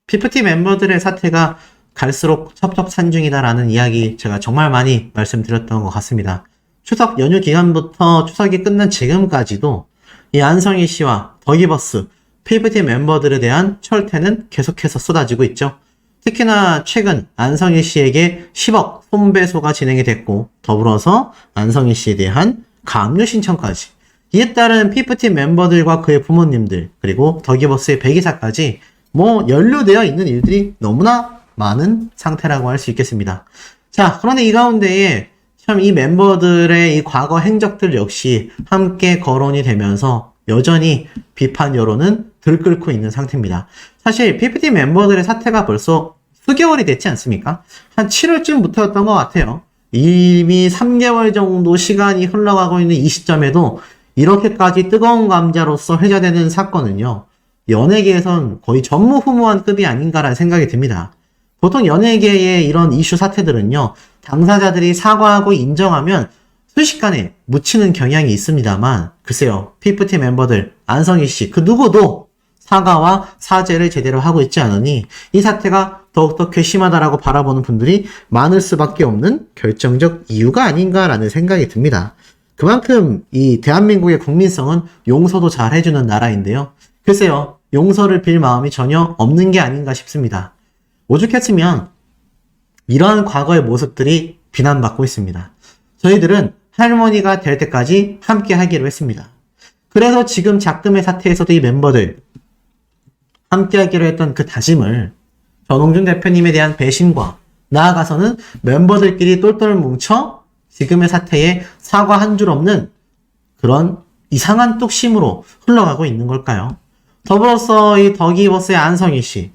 피프티 멤버들의 사태가 갈수록 첩첩산중이다라는 이야기 제가 정말 많이 말씀드렸던 것 같습니다. 추석 연휴 기간부터 추석이 끝난 지금까지도 이 안성희 씨와 더기버스, 피프티 멤버들에 대한 철퇴는 계속해서 쏟아지고 있죠. 특히나 최근 안성희 씨에게 10억 손배소가 진행이 됐고, 더불어서 안성희 씨에 대한 가압류 신청까지, 이에 따른 피프티 멤버들과 그의 부모님들, 그리고 더기버스의 배기사까지 연루되어 있는 일들이 너무나 많은 상태라고 할 수 있겠습니다. 자, 그런데 이 가운데에 참 이 멤버들의 이 과거 행적들 역시 함께 거론이 되면서 여전히 비판 여론은 들끓고 있는 상태입니다. 사실 PPT 멤버들의 사태가 벌써 수개월이 됐지 않습니까? 한 7월쯤부터였던 것 같아요. 이미 3개월 정도 시간이 흘러가고 있는 이 시점에도 이렇게까지 뜨거운 감자로서 회자되는 사건은요, 연예계에선 거의 전무후무한 급이 아닌가라는 생각이 듭니다. 보통 연예계의 이런 이슈 사태들은요, 당사자들이 사과하고 인정하면 순식간에 묻히는 경향이 있습니다만, 글쎄요, 피프티 멤버들, 안성희 씨, 그 누구도 사과와 사죄를 제대로 하고 있지 않으니 이 사태가 더욱더 괘씸하다라고 바라보는 분들이 많을 수밖에 없는 결정적 이유가 아닌가라는 생각이 듭니다. 그만큼 이 대한민국의 국민성은 용서도 잘 해주는 나라인데요. 글쎄요, 용서를 빌 마음이 전혀 없는 게 아닌가 싶습니다. 오죽했으면 이러한 과거의 모습들이 비난받고 있습니다. 저희들은 할머니가 될 때까지 함께 하기로 했습니다. 그래서 지금 작금의 사태에서도 이 멤버들 함께 하기로 했던 그 다짐을 전홍준 대표님에 대한 배신과 나아가서는 멤버들끼리 똘똘 뭉쳐 지금의 사태에 사과 한 줄 없는 그런 이상한 뚝심으로 흘러가고 있는 걸까요? 더불어서 이 더기버스의 안성희 씨,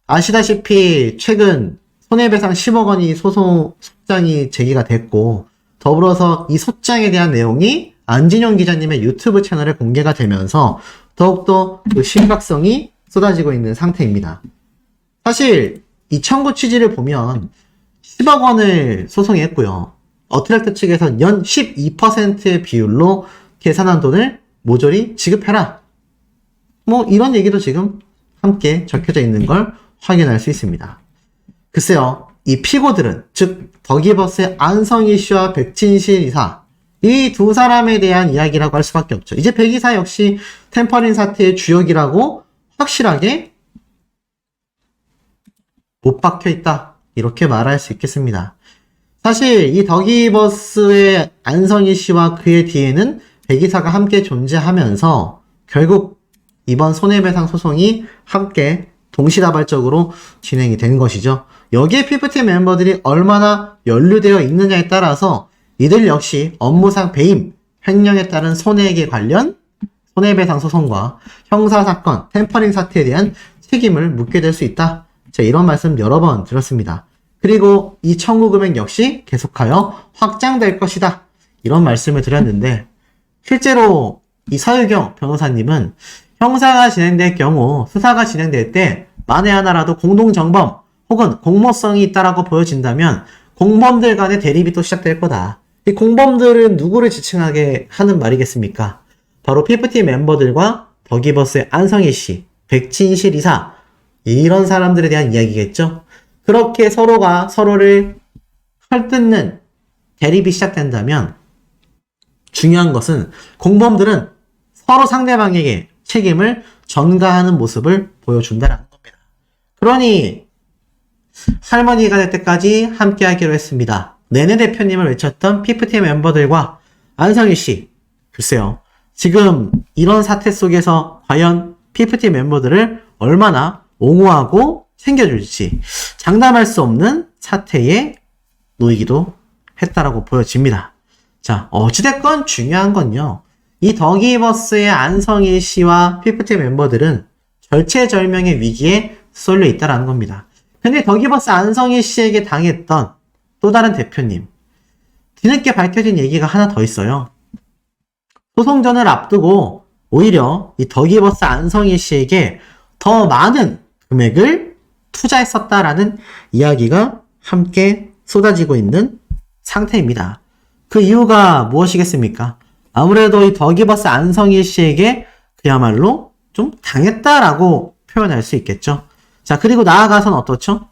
아시다시피 최근 손해배상 10억 원이 소장이 제기가 됐고, 더불어서 이 소장에 대한 내용이 안진용 기자님의 유튜브 채널에 공개가 되면서 더욱더 그 심각성이 쏟아지고 있는 상태입니다. 사실 이 청구 취지를 보면 10억 원을 소송했고요. 어트랙트 측에서 연 12%의 비율로 계산한 돈을 모조리 지급해라. 이런 얘기도 지금 함께 적혀져 있는 걸 확인할 수 있습니다. 글쎄요, 이 피고들은, 즉 더기버스의 안성희 씨와 백진실 이사, 이 두 사람에 대한 이야기라고 할 수밖에 없죠. 이제 백 이사 역시 템퍼린 사태의 주역이라고 확실하게 못 박혀있다, 이렇게 말할 수 있겠습니다. 사실 이 더기버스의 안성희 씨와 그의 뒤에는 백 이사가 함께 존재하면서 결국 이번 손해배상 소송이 함께 동시다발적으로 진행이 된 것이죠. 여기에 피프티 멤버들이 얼마나 연루되어 있느냐에 따라서 이들 역시 업무상 배임, 횡령에 따른 손해액에 관련 손해배상 소송과 형사사건, 템퍼링 사태에 대한 책임을 묻게 될 수 있다. 제가 이런 말씀 여러 번 드렸습니다. 그리고 이 청구 금액 역시 계속하여 확장될 것이다, 이런 말씀을 드렸는데, 실제로 이 서유경 변호사님은 형사가 진행될 경우, 수사가 진행될 때 만에 하나라도 공동정범 혹은 공모성이 있다라고 보여진다면 공범들 간의 대립이 또 시작될 거다. 이 공범들은 누구를 지칭하게 하는 말이겠습니까? 바로 피프티 멤버들과 더기버스의 안성희 씨, 백진실 이사, 이런 사람들에 대한 이야기겠죠. 그렇게 서로가 서로를 헐뜯는 대립이 시작된다면 중요한 것은 공범들은 서로 상대방에게 책임을 전가하는 모습을 보여준다라는 겁니다. 그러니 할머니가 될 때까지 함께 하기로 했습니다. 내내 대표님을 외쳤던 피프티 멤버들과 안성희 씨, 글쎄요, 지금 이런 사태 속에서 과연 피프티 멤버들을 얼마나 옹호하고 챙겨줄지 장담할 수 없는 사태에 놓이기도 했다라고 보여집니다. 자, 어찌됐건 중요한 건요, 이 더기버스의 안성희 씨와 피프티 멤버들은 절체절명의 위기에 쏠려 있다라는 겁니다. 근데 더기버스 안성희 씨에게 당했던 또 다른 대표님, 뒤늦게 밝혀진 얘기가 하나 더 있어요. 소송전을 앞두고 오히려 이 더기버스 안성희 씨에게 더 많은 금액을 투자했었다라는 이야기가 함께 쏟아지고 있는 상태입니다. 그 이유가 무엇이겠습니까? 아무래도 이 더기버스 안성희 씨에게 그야말로 좀 당했다라고 표현할 수 있겠죠. 자, 그리고 나아가서는 어떻죠?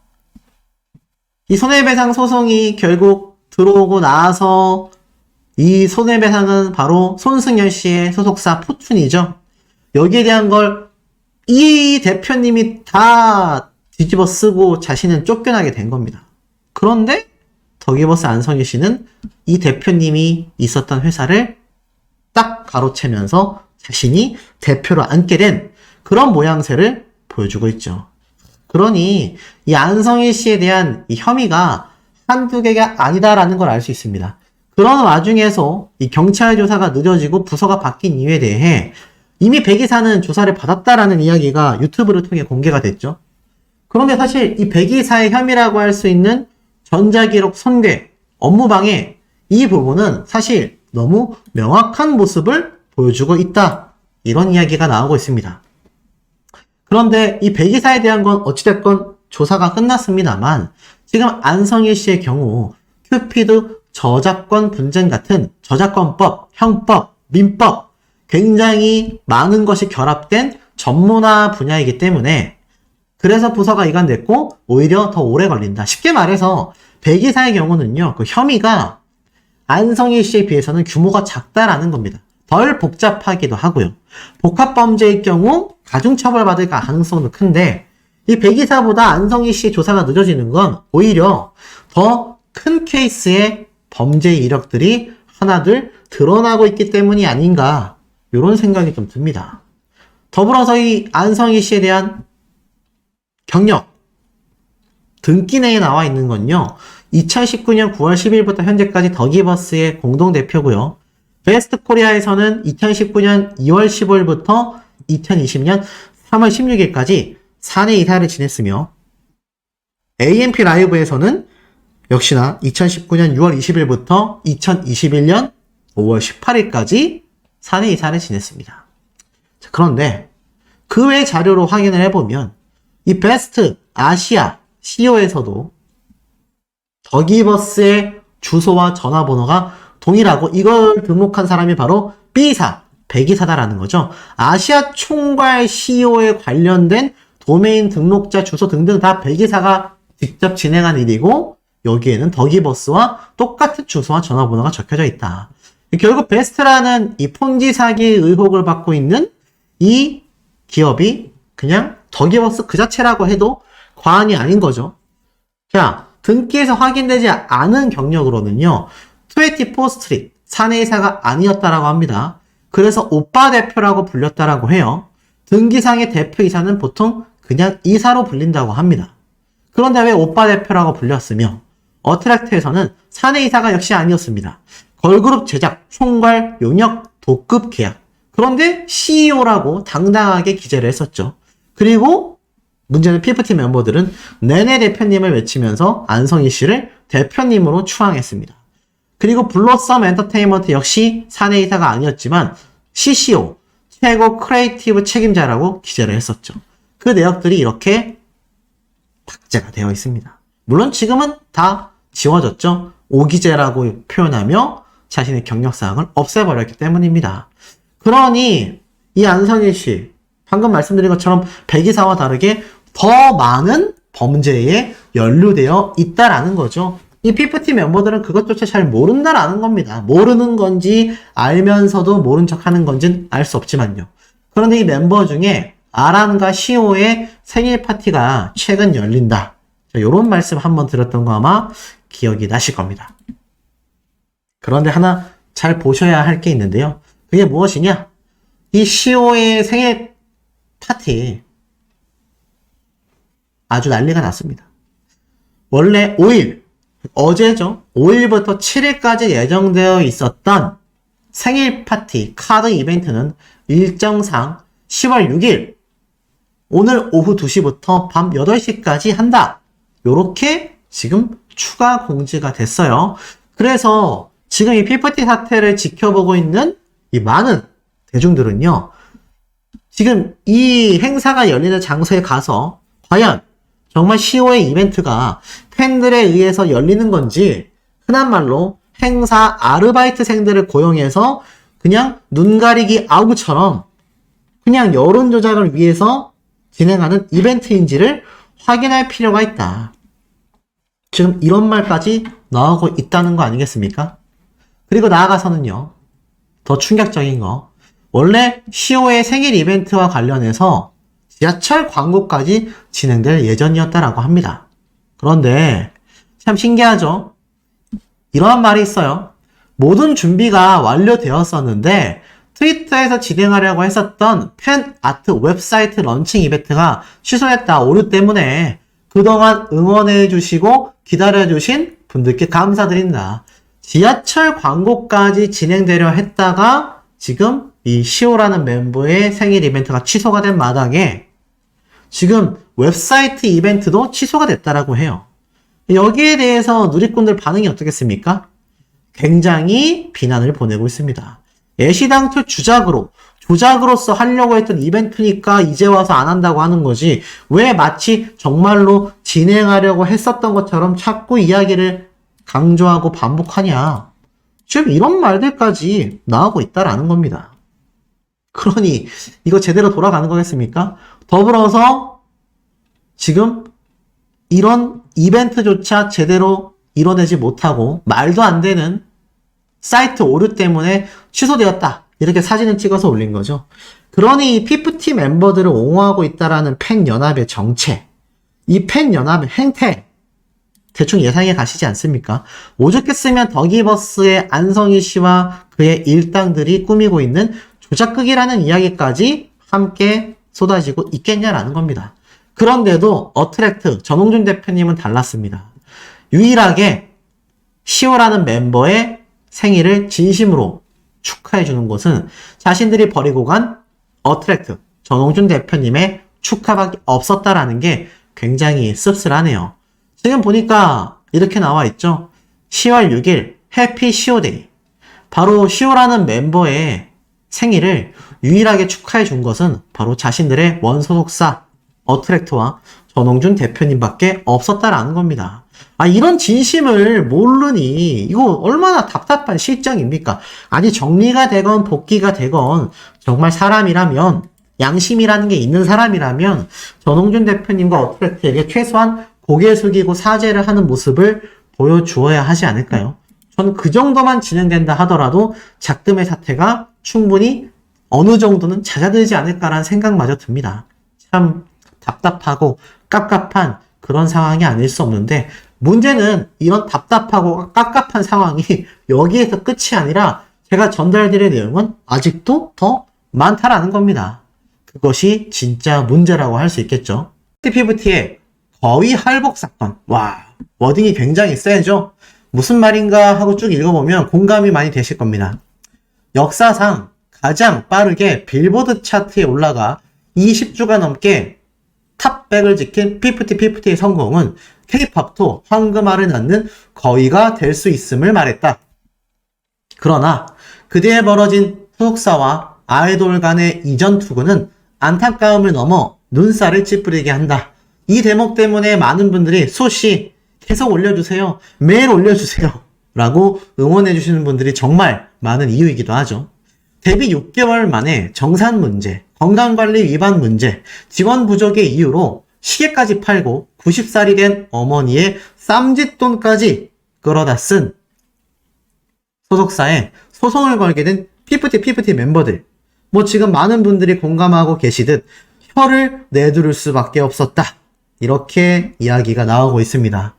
이 손해배상 소송이 결국 들어오고 나서 이 손해배상은 바로 손승연 씨의 소속사 포춘이죠. 여기에 대한 걸 이 대표님이 다 뒤집어 쓰고 자신은 쫓겨나게 된 겁니다. 그런데 더기버스 안성희 씨는 이 대표님이 있었던 회사를 딱 가로채면서 자신이 대표로 앉게 된 그런 모양새를 보여주고 있죠. 그러니 이 안성희 씨에 대한 이 혐의가 한두 개가 아니다라는 걸 알 수 있습니다. 그런 와중에서 이 경찰 조사가 늦어지고 부서가 바뀐 이유에 대해 이미 배 기사는 조사를 받았다라는 이야기가 유튜브를 통해 공개가 됐죠. 그런데 사실 이 배 기사의 혐의라고 할 수 있는 전자기록 손괴, 업무방해 이 부분은 사실 너무 명확한 모습을 보여주고 있다. 이런 이야기가 나오고 있습니다. 그런데 이 배 기사에 대한 건 어찌됐건 조사가 끝났습니다만 지금 안성희 씨의 경우 큐피드 저작권 분쟁 같은 저작권법, 형법, 민법 굉장히 많은 것이 결합된 전문화 분야이기 때문에 그래서 부서가 이관됐고 오히려 더 오래 걸린다. 쉽게 말해서 배 기사의 경우는요. 그 혐의가 안성희 씨에 비해서는 규모가 작다라는 겁니다. 덜 복잡하기도 하고요. 복합범죄의 경우 가중처벌받을 가능성도 큰데 이 배 기사보다 안성희 씨의 조사가 늦어지는 건 오히려 더 큰 케이스의 범죄 이력들이 하나둘 드러나고 있기 때문이 아닌가 이런 생각이 좀 듭니다. 더불어서 이 안성희 씨에 대한 경력 등기 내에 나와 있는 건요. 2019년 9월 10일부터 현재까지 더기버스의 공동대표고요. 베스트 코리아에서는 2019년 2월 15일부터 2020년 3월 16일까지 사내 이사를 지냈으며 AMP 라이브에서는 역시나 2019년 6월 20일부터 2021년 5월 18일까지 사내 이사를 지냈습니다. 자, 그런데 그 외 자료로 확인을 해보면 이 베스트 아시아 CEO에서도 더기버스의 주소와 전화번호가 동일하고 이걸 등록한 사람이 바로 B사, 배기사다라는 거죠. 아시아 총괄 CEO에 관련된 도메인 등록자 주소 등등 다 배기사가 직접 진행한 일이고 여기에는 더기버스와 똑같은 주소와 전화번호가 적혀져 있다. 결국 베스트라는 이 폰지 사기 의혹을 받고 있는 이 기업이 그냥 더기버스 그 자체라고 해도 과언이 아닌 거죠. 자, 등기에서 확인되지 않은 경력으로는요. 24 스트리트 사내이사가 아니었다라고 합니다. 그래서 오빠 대표라고 불렸다라고 해요. 등기상의 대표이사는 보통 그냥 이사로 불린다고 합니다. 그런데 왜 오빠 대표라고 불렸으며 어트랙트에서는 사내이사가 역시 아니었습니다. 걸그룹 제작, 총괄, 용역, 도급 계약. 그런데 CEO라고 당당하게 기재를 했었죠. 그리고 문제는 PFT 멤버들은 네네 대표님을 외치면서 안성희 씨를 대표님으로 추앙했습니다. 그리고 블로썸 엔터테인먼트 역시 사내이사가 아니었지만 CCO, 최고 크리에이티브 책임자라고 기재를 했었죠. 그 내역들이 이렇게 박제가 되어 있습니다. 물론 지금은 다 지워졌죠. 오기재라고 표현하며 자신의 경력사항을 없애버렸기 때문입니다. 그러니 이 안성희 씨 방금 말씀드린 것처럼 배기사와 다르게 더 많은 범죄에 연루되어 있다라는 거죠. 이 PFT 멤버들은 그것조차 잘 모른다라는 겁니다. 모르는 건지 알면서도 모른 척하는 건지는 알 수 없지만요. 그런데 이 멤버 중에 아란과 시오의 생일 파티가 최근 열린다. 이런 말씀 한번 드렸던 거 아마 기억이 나실 겁니다. 그런데 하나 잘 보셔야 할 게 있는데요. 그게 무엇이냐? 이 시오의 생일 파티 아주 난리가 났습니다. 원래 5일, 어제죠. 5일부터 7일까지 예정되어 있었던 생일 파티 카드 이벤트는 일정상 10월 6일 오늘 오후 2시부터 밤 8시까지 한다. 요렇게 지금 추가 공지가 됐어요. 그래서 지금 이 PFT 사태를 지켜보고 있는 이 많은 대중들은요. 지금 이 행사가 열리는 장소에 가서 과연 정말 10호의 이벤트가 팬들에 의해서 열리는 건지 흔한 말로 행사 아르바이트생들을 고용해서 그냥 눈 가리기 아우처럼 그냥 여론 조작을 위해서 진행하는 이벤트인지를 확인할 필요가 있다. 지금 이런 말까지 나오고 있다는 거 아니겠습니까? 그리고 나아가서는요, 더 충격적인 거, 원래 시오의 생일 이벤트와 관련해서 지하철 광고까지 진행될 예정이었다라고 합니다. 그런데 참 신기하죠? 이러한 말이 있어요. 모든 준비가 완료되었었는데 트위터에서 진행하려고 했었던 팬 아트 웹사이트 런칭 이벤트가 취소했다. 오류 때문에 그동안 응원해주시고 기다려주신 분들께 감사드린다. 지하철 광고까지 진행되려 했다가 지금 이 시오라는 멤버의 생일 이벤트가 취소가 된 마당에 지금 웹사이트 이벤트도 취소가 됐다라고 해요. 여기에 대해서 누리꾼들 반응이 어떻겠습니까? 굉장히 비난을 보내고 있습니다. 애시당초 조작으로서 하려고 했던 이벤트니까 이제 와서 안 한다고 하는 거지 왜 마치 정말로 진행하려고 했었던 것처럼 자꾸 이야기를 강조하고 반복하냐. 지금 이런 말들까지 나오고 있다라는 겁니다. 그러니 이거 제대로 돌아가는 거겠습니까? 더불어서 지금 이런 이벤트조차 제대로 이뤄내지 못하고 말도 안 되는 사이트 오류 때문에 취소되었다. 이렇게 사진을 찍어서 올린 거죠. 그러니 피프티 멤버들을 옹호하고 있다라는 팬연합의 정체, 이 팬연합의 행태 대충 예상해 가시지 않습니까? 오죽했으면 더기버스의 안성희 씨와 그의 일당들이 꾸미고 있는 조작극이라는 이야기까지 함께 쏟아지고 있겠냐라는 겁니다. 그런데도 어트랙트 전홍준 대표님은 달랐습니다. 유일하게 시오라는 멤버의 생일을 진심으로 축하해주는 것은 자신들이 버리고 간 어트랙트 전홍준 대표님의 축하밖에 없었다라는 게 굉장히 씁쓸하네요. 지금 보니까 이렇게 나와 있죠. 10월 6일 해피 시오데이. 바로 시오라는 멤버의 생일을 유일하게 축하해 준 것은 바로 자신들의 원소속사 어트랙트와 전홍준 대표님밖에 없었다라는 겁니다. 이런 진심을 모르니 이거 얼마나 답답한 실정입니까? 아니 정리가 되건 복귀가 되건 정말 사람이라면 양심이라는 게 있는 사람이라면 전홍준 대표님과 어트랙트에게 최소한 고개 숙이고 사죄를 하는 모습을 보여주어야 하지 않을까요? 저는 그 정도만 진행된다 하더라도 작금의 사태가 충분히 어느 정도는 잦아들지 않을까라는 생각마저 듭니다. 참 답답하고 깝깝한 그런 상황이 아닐 수 없는데 문제는 이런 답답하고 깝깝한 상황이 여기에서 끝이 아니라 제가 전달드릴 내용은 아직도 더 많다라는 겁니다. 그것이 진짜 문제라고 할 수 있겠죠. PPT의 거위 할복 사건. 와, 워딩이 굉장히 세죠? 무슨 말인가 하고 쭉 읽어보면 공감이 많이 되실 겁니다. 역사상 가장 빠르게 빌보드 차트에 올라가 20주가 넘게 탑백을 지킨 피프티의 성공은 K-팝도 황금알을 낳는 거위가 될 수 있음을 말했다. 그러나 그 뒤에 벌어진 소속사와 아이돌 간의 이전 투구는 안타까움을 넘어 눈살을 찌푸리게 한다. 이 대목 때문에 많은 분들이 소씨 계속 올려주세요. 매일 올려주세요. 라고 응원해주시는 분들이 정말 많은 이유이기도 하죠. 데뷔 6개월 만에 정산 문제, 건강관리 위반 문제, 지원 부족의 이유로 시계까지 팔고 90살이 된 어머니의 쌈짓돈까지 끌어다 쓴 소속사에 소송을 걸게 된 피프티 멤버들. 지금 많은 분들이 공감하고 계시듯 혀를 내두를 수밖에 없었다. 이렇게 이야기가 나오고 있습니다.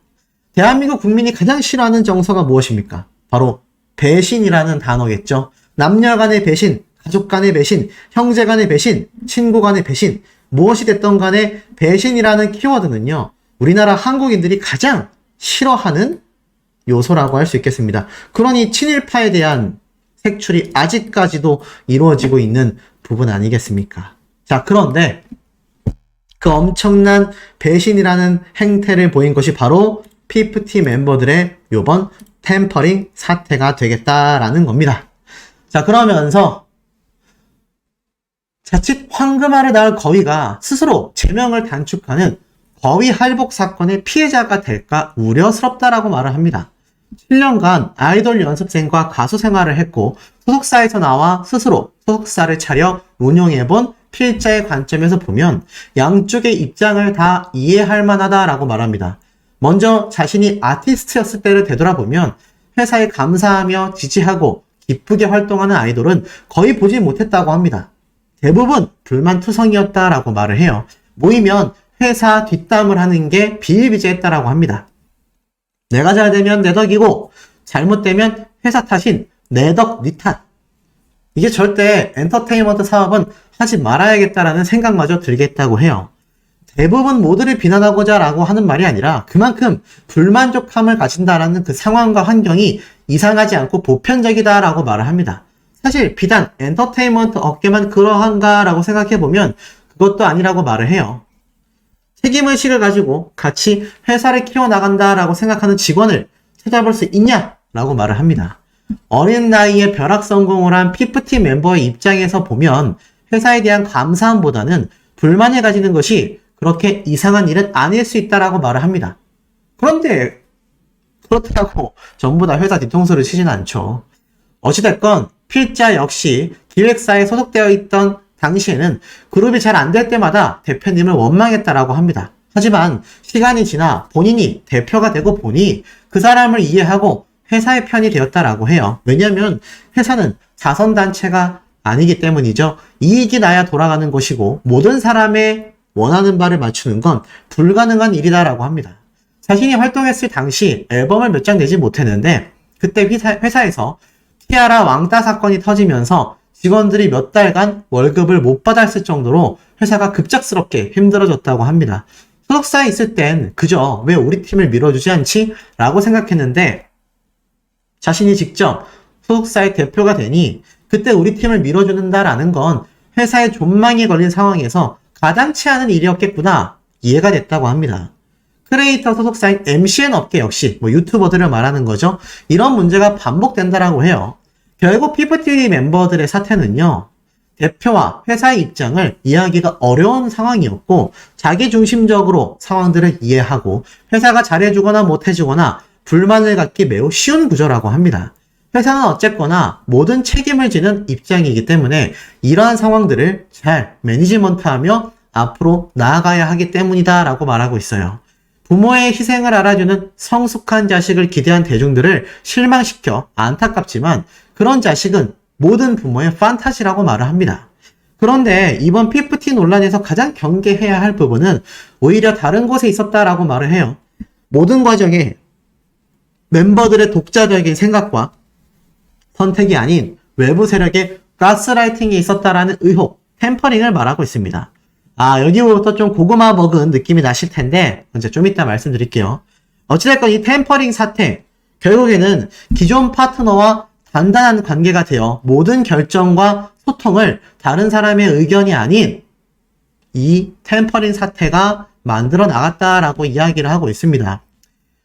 대한민국 국민이 가장 싫어하는 정서가 무엇입니까? 바로 배신이라는 단어겠죠. 남녀 간의 배신, 가족 간의 배신, 형제 간의 배신, 친구 간의 배신, 무엇이 됐던 간에 배신이라는 키워드는요, 우리나라 한국인들이 가장 싫어하는 요소라고 할 수 있겠습니다. 그러니 친일파에 대한 색출이 아직까지도 이루어지고 있는 부분 아니겠습니까? 자, 그런데 그 엄청난 배신이라는 행태를 보인 것이 바로 피프티 멤버들의 요번 템퍼링 사태가 되겠다라는 겁니다. 자, 그러면서 자칫 황금알을 낳을 거위가 스스로 제명을 단축하는 거위 할복 사건의 피해자가 될까 우려스럽다라고 말을 합니다. 7년간 아이돌 연습생과 가수 생활을 했고 소속사에서 나와 스스로 소속사를 차려 운영해본 필자의 관점에서 보면 양쪽의 입장을 다 이해할 만하다라고 말합니다. 먼저 자신이 아티스트였을 때를 되돌아보면 회사에 감사하며 지지하고 기쁘게 활동하는 아이돌은 거의 보지 못했다고 합니다. 대부분 불만투성이었다라고 말을 해요. 모이면 회사 뒷담을 하는 게 비일비재했다라고 합니다. 내가 잘 되면 내 덕이고 잘못되면 회사 탓인 내 덕, 네 탓. 이게 절대 엔터테인먼트 사업은 하지 말아야겠다라는 생각마저 들겠다고 해요. 대부분 모두를 비난하고자 라고 하는 말이 아니라 그만큼 불만족함을 가진다라는 그 상황과 환경이 이상하지 않고 보편적이다 라고 말을 합니다. 사실 비단 엔터테인먼트 업계만 그러한가 라고 생각해보면 그것도 아니라고 말을 해요. 책임의식을 가지고 같이 회사를 키워나간다 라고 생각하는 직원을 찾아볼 수 있냐? 라고 말을 합니다. 어린 나이에 벼락 성공을 한 피프티 멤버의 입장에서 보면 회사에 대한 감사함보다는 불만을 가지는 것이 그렇게 이상한 일은 아닐 수 있다라고 말을 합니다. 그런데 그렇다고 전부 다 회사 뒤통수를 치진 않죠. 어찌됐건 필자 역시 기획사에 소속되어 있던 당시에는 그룹이 잘 안 될 때마다 대표님을 원망했다라고 합니다. 하지만 시간이 지나 본인이 대표가 되고 보니 그 사람을 이해하고 회사의 편이 되었다라고 해요. 왜냐하면 회사는 자선단체가 아니기 때문이죠. 이익이 나야 돌아가는 것이고 모든 사람의 원하는 바를 맞추는 건 불가능한 일이다라고 합니다. 자신이 활동했을 당시 앨범을 몇 장 내지 못했는데 그때 회사에서 티아라 왕따 사건이 터지면서 직원들이 몇 달간 월급을 못 받았을 정도로 회사가 급작스럽게 힘들어졌다고 합니다. 소속사에 있을 땐 그저 왜 우리 팀을 밀어주지 않지? 라고 생각했는데 자신이 직접 소속사의 대표가 되니 그때 우리 팀을 밀어주는다라는 건 회사에 존망이 걸린 상황에서 가당치 않은 일이었겠구나 이해가 됐다고 합니다. 크리에이터 소속사인 MCN 업계 역시 유튜버들을 말하는 거죠. 이런 문제가 반복된다라고 해요. 결국 피프티 멤버들의 사태는요. 대표와 회사의 입장을 이해하기가 어려운 상황이었고 자기중심적으로 상황들을 이해하고 회사가 잘해주거나 못해주거나 불만을 갖기 매우 쉬운 구조라고 합니다. 회사는 어쨌거나 모든 책임을 지는 입장이기 때문에 이러한 상황들을 잘 매니지먼트하며 앞으로 나아가야 하기 때문이다 라고 말하고 있어요. 부모의 희생을 알아주는 성숙한 자식을 기대한 대중들을 실망시켜 안타깝지만 그런 자식은 모든 부모의 판타지라고 말을 합니다. 그런데 이번 피프티 논란에서 가장 경계해야 할 부분은 오히려 다른 곳에 있었다라고 말을 해요. 모든 과정에 멤버들의 독자적인 생각과 선택이 아닌 외부 세력의 가스라이팅이 있었다라는 의혹, 템퍼링을 말하고 있습니다. 여기부터 좀 고구마 먹은 느낌이 나실 텐데 먼저 좀 이따 말씀드릴게요. 어찌됐건 이 템퍼링 사태, 결국에는 기존 파트너와 단단한 관계가 되어 모든 결정과 소통을 다른 사람의 의견이 아닌 이 템퍼링 사태가 만들어 나갔다라고 이야기를 하고 있습니다.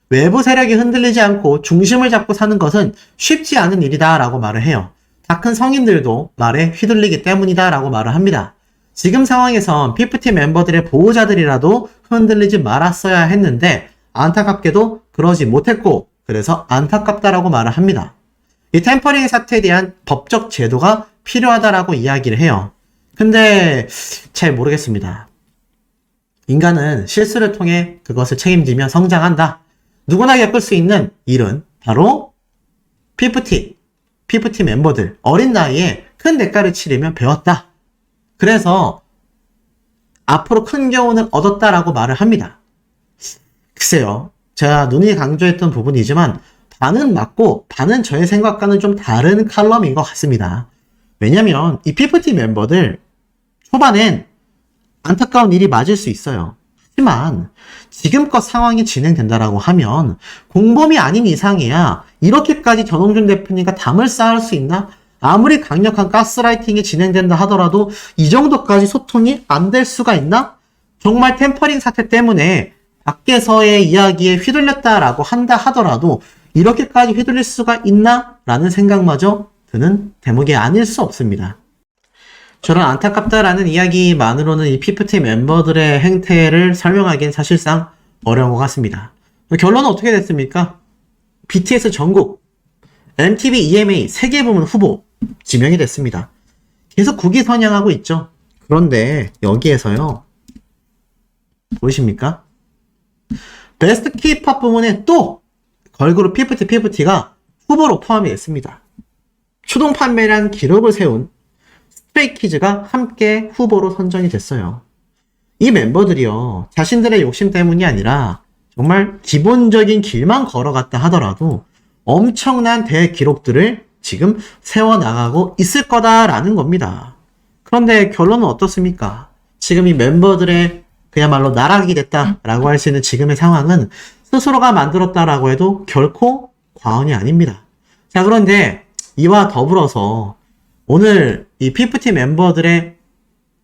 외부 세력이 흔들리지 않고 중심을 잡고 사는 것은 쉽지 않은 일이다 라고 말을 해요. 다 큰 성인들도 말에 휘둘리기 때문이다 라고 말을 합니다. 지금 상황에선 피프티 멤버들의 보호자들이라도 흔들리지 말았어야 했는데 안타깝게도 그러지 못했고 그래서 안타깝다라고 말을 합니다. 이 템퍼링 사태에 대한 법적 제도가 필요하다라고 이야기를 해요. 근데 잘 모르겠습니다. 인간은 실수를 통해 그것을 책임지며 성장한다. 누구나 겪을 수 있는 일은 바로 피프티 멤버들 어린 나이에 큰 대가를 치르며 배웠다. 그래서 앞으로 큰 교훈을 얻었다라고 말을 합니다. 글쎄요. 제가 눈이 강조했던 부분이지만 반은 맞고 반은 저의 생각과는 좀 다른 칼럼인 것 같습니다. 왜냐면 이 피프티 멤버들 초반엔 안타까운 일이 맞을 수 있어요. 하지만 지금껏 상황이 진행된다라고 하면 공범이 아닌 이상이야 이렇게까지 전홍준 대표님과 담을 쌓을 수 있나? 아무리 강력한 가스라이팅이 진행된다 하더라도 이 정도까지 소통이 안 될 수가 있나? 정말 템퍼링 사태 때문에 밖에서의 이야기에 휘둘렸다라고 한다 하더라도 이렇게까지 휘둘릴 수가 있나? 라는 생각마저 드는 대목이 아닐 수 없습니다. 저런 안타깝다라는 이야기만으로는 이 피프티 멤버들의 행태를 설명하기엔 사실상 어려운 것 같습니다. 결론은 어떻게 됐습니까? BTS 전국 MTV EMA 세계 부문 후보 지명이 됐습니다. 계속 국위선양하고 있죠. 그런데 여기에서요, 보이십니까? 베스트 K-POP 부문에 또 걸그룹 피프티가 후보로 포함이 됐습니다. 추동 판매량 기록을 세운 스트레이키즈가 함께 후보로 선정이 됐어요. 이 멤버들이요, 자신들의 욕심 때문이 아니라 정말 기본적인 길만 걸어갔다 하더라도 엄청난 대기록들을 지금 세워나가고 있을 거다라는 겁니다. 그런데 결론은 어떻습니까? 지금 이 멤버들의 그야말로 나락이 됐다라고 할 수 있는 지금의 상황은 스스로가 만들었다라고 해도 결코 과언이 아닙니다. 자, 그런데 이와 더불어서 오늘 이 피프티 멤버들의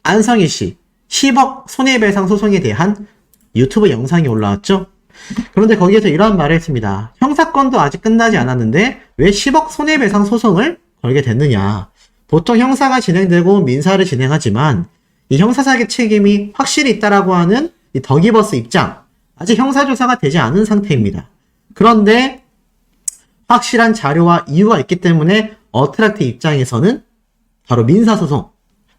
안성희 씨 10억 손해배상 소송에 대한 유튜브 영상이 올라왔죠? 그런데 거기에서 이런 말을 했습니다. 형사건도 아직 끝나지 않았는데 왜 10억 손해배상 소송을 걸게 됐느냐. 보통 형사가 진행되고 민사를 진행하지만 이 형사사기 책임이 확실히 있다라고 하는 이 더기버스 입장, 아직 형사조사가 되지 않은 상태입니다. 그런데 확실한 자료와 이유가 있기 때문에 어트랙트 입장에서는 바로 민사소송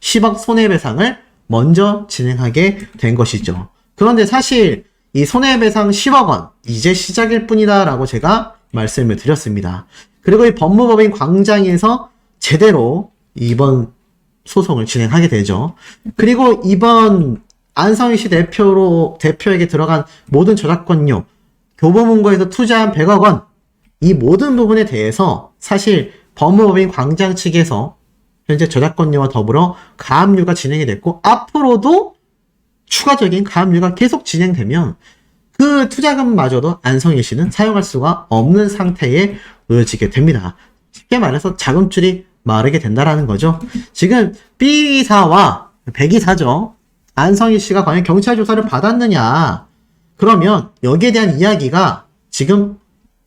10억 손해배상을 먼저 진행하게 된 것이죠. 그런데 사실 이 손해배상 10억 원 이제 시작일 뿐이다 라고 제가 말씀을 드렸습니다. 그리고 이 법무법인 광장에서 제대로 이번 소송을 진행하게 되죠. 그리고 이번 안성희 씨 대표에게 들어간 모든 저작권료, 교보문고에서 투자한 100억 원, 이 모든 부분에 대해서 사실 법무법인 광장 측에서 현재 저작권료와 더불어 가압류가 진행이 됐고, 앞으로도 추가적인 가압류가 계속 진행되면 그 투자금마저도 안성희 씨는 사용할 수가 없는 상태에 놓여지게 됩니다. 쉽게 말해서 자금줄이 마르게 된다라는 거죠. 지금 B기사와 배기사죠. 안성희 씨가 과연 경찰 조사를 받았느냐. 그러면 여기에 대한 이야기가 지금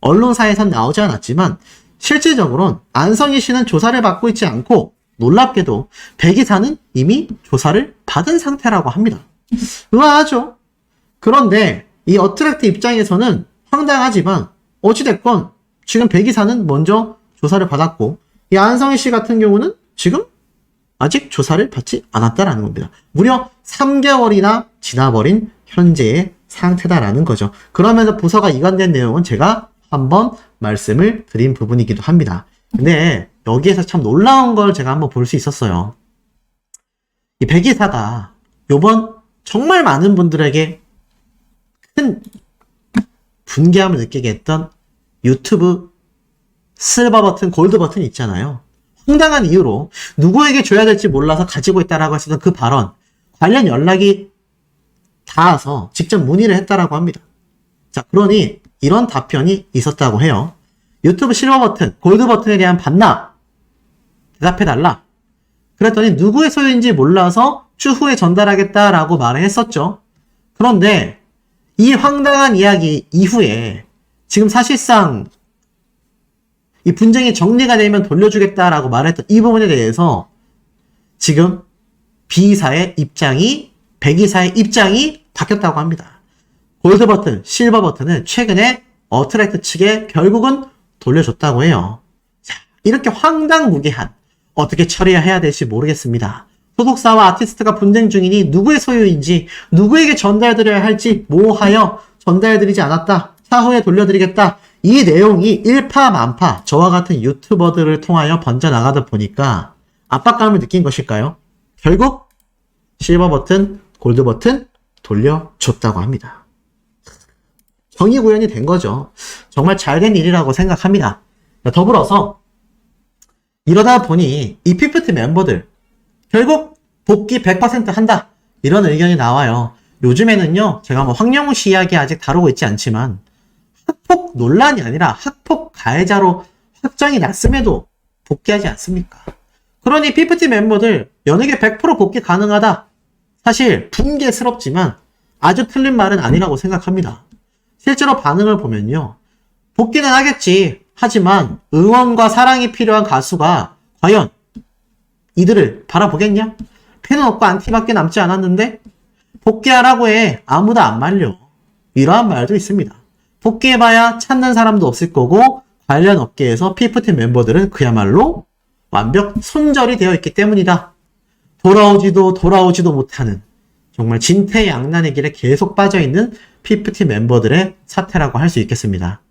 언론사에선 나오지 않았지만 실질적으로는 안성희 씨는 조사를 받고 있지 않고 놀랍게도 배기사는 이미 조사를 받은 상태라고 합니다. 의아하죠? 그런데 이 어트랙트 입장에서는 황당하지만 어찌됐건 지금 배기사는 먼저 조사를 받았고 이 안성희 씨 같은 경우는 지금 아직 조사를 받지 않았다라는 겁니다. 무려 3개월이나 지나버린 현재의 상태다라는 거죠. 그러면서 부서가 이관된 내용은 제가 한번 말씀을 드린 부분이기도 합니다. 근데 여기에서 참 놀라운 걸 제가 한번 볼 수 있었어요. 이 배기사가 요번 정말 많은 분들에게 큰 분개함을 느끼게 했던 유튜브 실버 버튼, 골드 버튼 있잖아요. 황당한 이유로 누구에게 줘야 될지 몰라서 가지고 있다라고 했었던 그 발언, 관련 연락이 닿아서 직접 문의를 했다라고 합니다. 자, 그러니 이런 답변이 있었다고 해요. 유튜브 실버 버튼, 골드 버튼에 대한 반납 대답해달라. 그랬더니 누구의 소유인지 몰라서 추후에 전달하겠다라고 말을 했었죠. 그런데 이 황당한 이야기 이후에 지금 사실상 이 분쟁이 정리가 되면 돌려주겠다라고 말했던 이 부분에 대해서 지금 B사의 입장이, 배기사의 입장이 바뀌었다고 합니다. 골드 버튼, 실버 버튼은 최근에 어트랙트 측에 결국은 돌려줬다고 해요. 자, 이렇게 황당무계한, 어떻게 처리해야 될지 모르겠습니다. 소속사와 아티스트가 분쟁 중이니 누구의 소유인지, 누구에게 전달드려야 할지 모호하여 전달해드리지 않았다. 차후에 돌려드리겠다. 이 내용이 일파만파 저와 같은 유튜버들을 통하여 번져나가다 보니까 압박감을 느낀 것일까요? 결국 실버 버튼, 골드 버튼 돌려줬다고 합니다. 정의구현이 된 거죠. 정말 잘된 일이라고 생각합니다. 더불어서 이러다 보니 이 피프티 멤버들 결국 복귀 100% 한다. 이런 의견이 나와요. 요즘에는요, 제가 뭐 황영우 씨 이야기 아직 다루고 있지 않지만 학폭 논란이 아니라 학폭 가해자로 확정이 났음에도 복귀하지 않습니까? 그러니 피프티 멤버들 연예계 100% 복귀 가능하다. 사실 분개스럽지만 아주 틀린 말은 아니라고 생각합니다. 실제로 반응을 보면요, 복귀는 하겠지. 하지만 응원과 사랑이 필요한 가수가 과연 이들을 바라보겠냐? 팬은 없고 안티밖에 남지 않았는데 복귀하라고 해. 아무도 안 말려. 이러한 말도 있습니다. 복귀해봐야 찾는 사람도 없을 거고 관련 업계에서 피프티 멤버들은 그야말로 완벽 손절이 되어 있기 때문이다. 돌아오지도 못하는 정말 진퇴양난의 길에 계속 빠져있는 P50 멤버들의 사태라고 할 수 있겠습니다.